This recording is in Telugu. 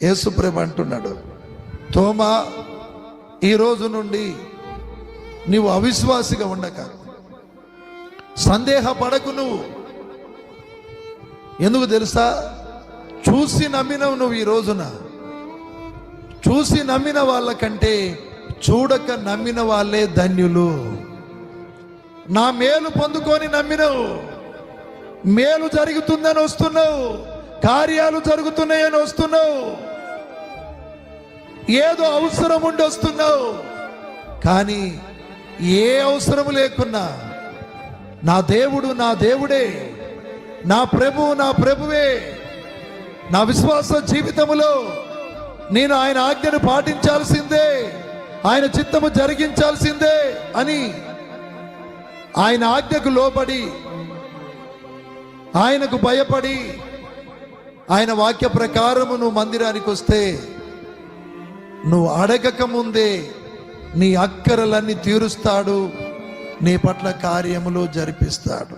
యేసుప్రభు అంటున్నాడు, తోమా, ఈ రోజు నుండి నీవు అవిశ్వాసిగా ఉండక, సందేహపడకు. నువ్వు ఎందుకు తెలుసా? చూసి నమ్మినవు. నువ్వు ఈ రోజున చూసి నమ్మిన వాళ్ళకంటే చూడక నమ్మిన వాళ్ళే ధన్యులు. నా మేలు పొందుకొని నమ్మినవు, మేలు జరుగుతుందని వస్తున్నావు, కార్యాలు జరుగుతున్నాయని వస్తున్నావు, ఏదో అవసరం ఉండి వస్తున్నావు. కానీ ఏ అవసరము లేకున్నా నా దేవుడు నా దేవుడే, నా ప్రభువు నా ప్రభువే, నా విశ్వాస జీవితములో నేను ఆయన ఆజ్ఞను పాటించాల్సిందే, ఆయన చిత్తము జరిగించాల్సిందే అని ఆయన ఆజ్ఞకు లోబడి, ఆయనకు భయపడి, ఆయన వాక్య ప్రకారము నువ్వు మందిరానికి వస్తే, నువ్వు అడగక ముందే నీ అక్కరలన్నీ తీరుస్తాడు, నీ పట్ల కార్యములు జరిపిస్తాడు.